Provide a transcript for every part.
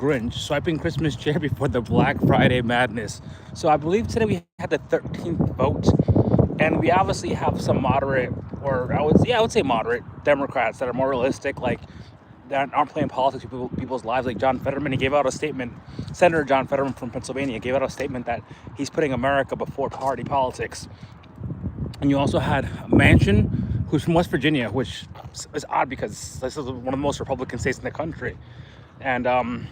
Grinch swiping Christmas cheer before the Black Friday madness. So I believe today we had the 13th vote, and we obviously have some moderate, or I would say moderate Democrats that are more realistic, like that aren't playing politics with people's lives. Like John Fetterman, he gave out a statement. Senator John Fetterman from Pennsylvania gave out a statement that he's putting America before party politics. And you also had Manchin, who's from West Virginia, which is odd because this is one of the most Republican states in the country. And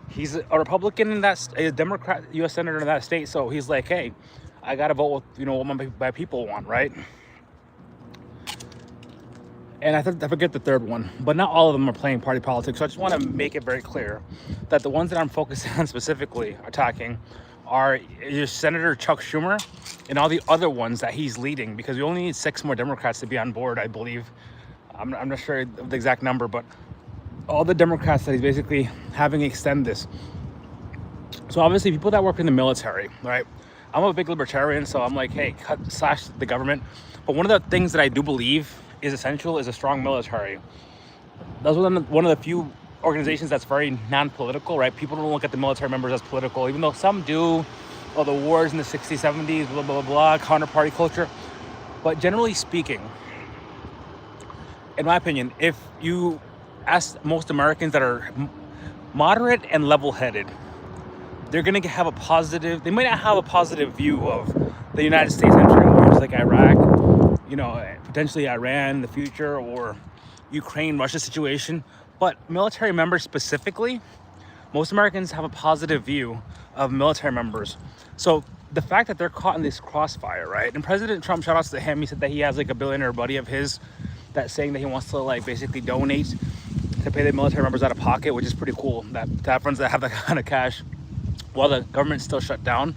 he's a Republican in that, a Democrat U.S. senator in that state. So he's like, hey, I got to vote with, what my people want, right? And I forget the third one, but not all of them are playing party politics. So I just want to make it very clear that the ones that I'm focusing on specifically attacking are just Senator Chuck Schumer and all the other ones that he's leading, because we only need 6 more Democrats to be on board, I believe. I'm not sure of the exact number, but all the Democrats that he's basically having extend this. So obviously people that work in the military, right? I'm a big libertarian, so I'm like, hey, slash the government. But one of the things that I do believe is essential is a strong military. That's one of the few organizations that's very non-political, right? People don't look at the military members as political, even though some do. All the wars in the 60s, 70s, blah, blah, blah, counter-party culture. But generally speaking, in my opinion, if you ask most Americans that are moderate and level-headed, they're going to have they might not have a positive view of the United States entering wars like Iraq, potentially Iran in the future, or Ukraine, Russia situation. But military members specifically, most Americans have a positive view of military members. So the fact that they're caught in this crossfire, right? And President Trump, shout outs to him, he said that he has like a billionaire buddy of his that's saying that he wants to like basically donate to pay the military members out of pocket, which is pretty cool that to have friends that have that kind of cash while the government's still shut down.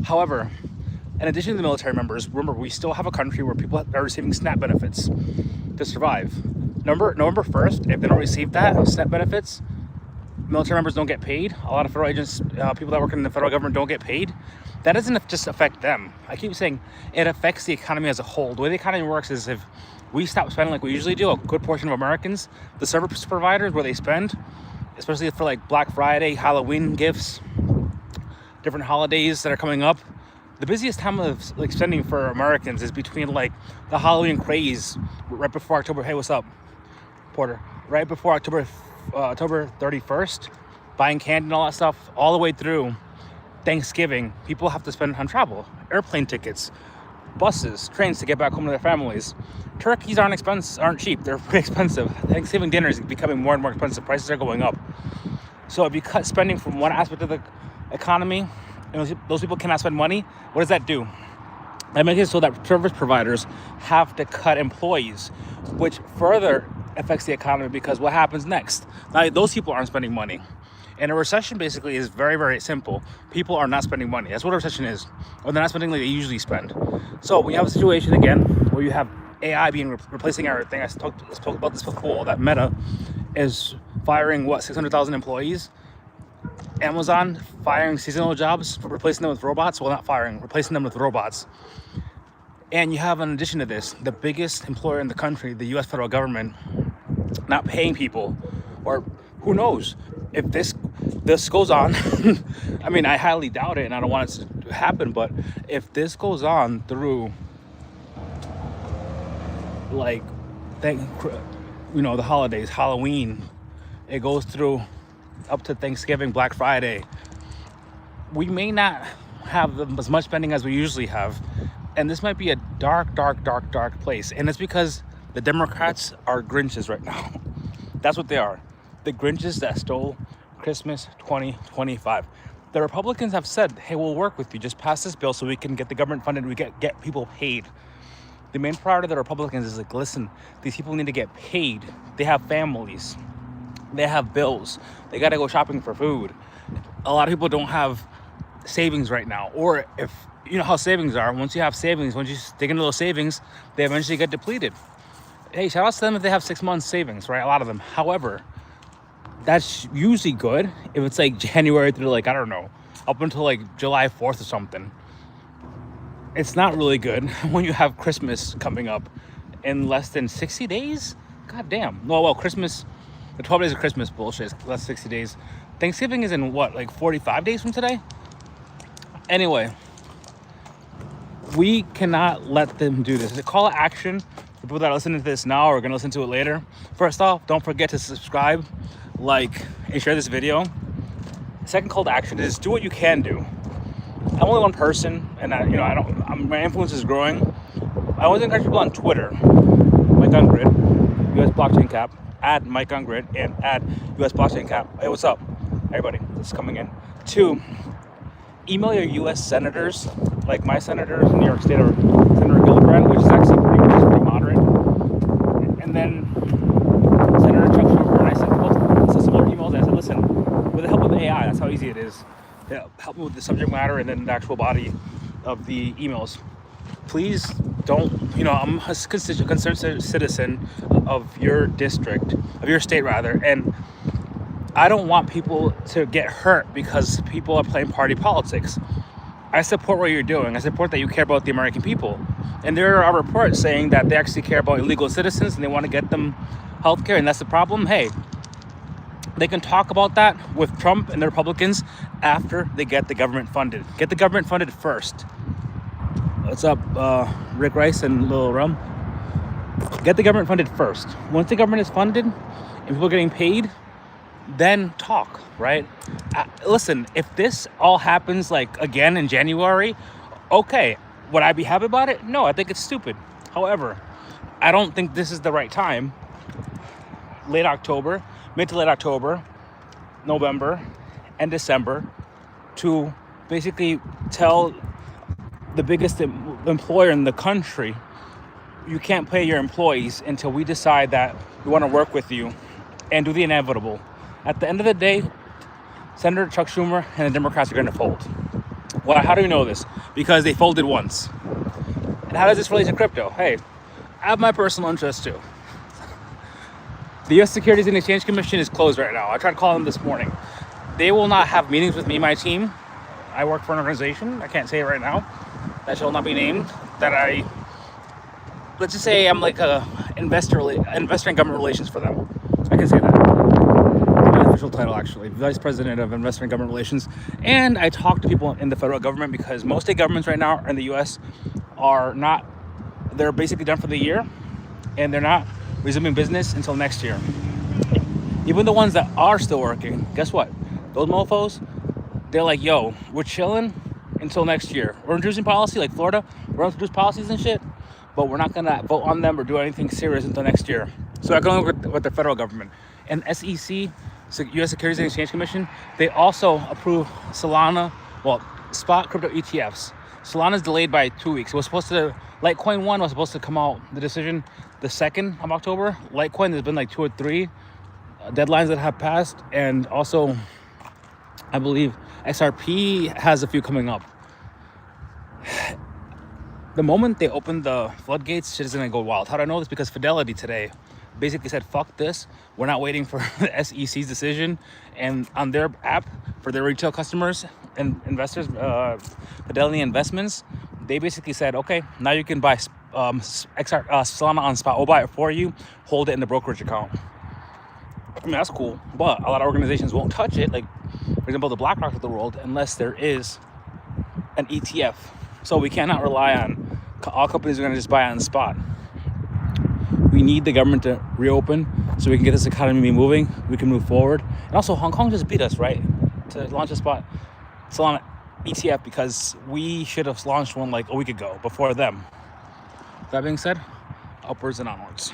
However, in addition to the military members, remember, we still have a country where people are receiving SNAP benefits to survive. November 1st, if they don't receive that, SNAP benefits, military members don't get paid. A lot of federal agents, people that work in the federal government don't get paid. That doesn't just affect them. I keep saying it affects the economy as a whole. The way the economy works is if we stop spending like we usually do, a good portion of Americans, the service providers where they spend, especially for like Black Friday, Halloween gifts, different holidays that are coming up, the busiest time of like spending for Americans is between like the Halloween craze right before October. Hey, what's up, Porter? Right before October 31st, buying candy and all that stuff, all the way through Thanksgiving. People have to spend on travel, airplane tickets, buses, trains to get back home to their families. Turkeys aren't cheap. They're pretty expensive. Thanksgiving dinner is becoming more and more expensive. Prices are going up. So if you cut spending from one aspect of the economy, and those people cannot spend money, what does that do? That makes it so that service providers have to cut employees, which further affects the economy, because what happens next? Now, those people aren't spending money. And a recession basically is very, very simple. People are not spending money. That's what a recession is. Or they're not spending like they usually spend. So we have a situation again where you have AI replacing everything. I spoke about this before, that Meta is firing, 600,000 employees? Amazon firing seasonal jobs, replacing them with robots. Well, not firing, replacing them with robots. And you have, in addition to this, the biggest employer in the country, the U.S. federal government, not paying people, or who knows if this goes on. I mean, I highly doubt it, and I don't want it to happen. But if this goes on through, like, the holidays, Halloween, it goes through up to Thanksgiving, Black Friday, we may not have as much spending as we usually have. And this might be a dark, dark, dark, dark place. And it's because the Democrats are Grinches right now. That's what they are. The Grinches that stole Christmas 2025. The Republicans have said, hey, we'll work with you. Just pass this bill so we can get the government funded. We get people paid. The main priority of the Republicans is like, listen, these people need to get paid. They have families. They have bills. They got to go shopping for food. A lot of people don't have savings right now. Or if you know how savings are, once you have savings, once you dig into those savings, they eventually get depleted. Hey, shout out to them if they have 6 months savings, right? A lot of them. However, that's usually good if it's like January through like, I don't know, up until like July 4th or something. It's not really good when you have Christmas coming up in less than 60 days. God damn. Well, Christmas, the 12 days of Christmas bullshit is less 60 days. Thanksgiving is in what, like 45 days from today? Anyway, we cannot let them do this. It's a call to action for people that are listening to this now or are going to listen to it later. First off, don't forget to subscribe, like, and share this video. Second call to action is do what you can do. I'm only one person, and my influence is growing. I always encourage people on Twitter, Mike on Grid, US Blockchain Cap, add Mike on Grid, and add US Blockchain Cap. Hey, what's up, everybody that's coming in? 2, email your US senators, like my senators in New York State, or Senator Gillibrand, which is actually pretty moderate. And then Senator Chuck Schumer, and I sent similar emails. I said, listen, with the help of AI, that's how easy it is. Help me with the subject matter and then the actual body of the emails. Please don't, I'm a concerned citizen of your district, of your state rather, and I don't want people to get hurt because people are playing party politics. I support what you're doing. I support that you care about the American people. And there are reports saying that they actually care about illegal citizens and they want to get them healthcare, and that's the problem. Hey, they can talk about that with Trump and the Republicans after they get the government funded. Get the government funded first. What's up, Rick Rice and Lil Rum? Get the government funded first. Once the government is funded and people are getting paid, then talk, right? Listen, if this all happens like again in January, okay, would I be happy about it? No, I think it's stupid. However, I don't think this is the right time. Mid to late October, November, and December to basically tell the biggest employer in the country, you can't pay your employees until we decide that we want to work with you and do the inevitable. At the end of the day, Senator Chuck Schumer and the Democrats are going to fold. Well, how do we know this? Because they folded once. And how does this relate to crypto? Hey, I have my personal interest too. The U.S. Securities and Exchange Commission is closed right now. I tried calling them this morning. They will not have meetings with me and my team. I work for an organization, I can't say it right now, that shall not be named, that let's just say I'm like a investor in government relations for them. I can say that. My official title, actually, Vice President of Investor in Government Relations. And I talk to people in the federal government because most state governments right now in the U.S. they're basically done for the year, and they're not resuming business until next year. Even the ones that are still working, guess what? Those mofos, they're like, yo, we're chilling until next year. We're introducing policy like Florida. We're going to introduce policies and shit, but we're not going to vote on them or do anything serious until next year. So I go with the federal government. And SEC, U.S. Securities and Exchange Commission, they also approve spot crypto ETFs. Solana's delayed by 2 weeks. Litecoin 1 was supposed to come out, the decision, the 2nd of October. Litecoin, there's been like 2 or 3 deadlines that have passed. And also, I believe XRP has a few coming up. The moment they open the floodgates, shit is going to go wild. How do I know this? Because Fidelity today basically said, fuck this. We're not waiting for the SEC's decision. And on their app for their retail customers and investors, Fidelity Investments, they basically said, okay, now you can buy Solana on spot. We'll buy it for you. Hold it in the brokerage account. I mean, that's cool. But a lot of organizations won't touch it. Like, for example, the BlackRock of the world, unless there is an ETF. So we cannot rely on all companies are going to just buy on the spot. We need the government to reopen so we can get this economy moving. We can move forward. And also, Hong Kong just beat us, right? To launch a spot Solana ETF, because we should have launched one like a week ago before them. That being said, upwards and onwards.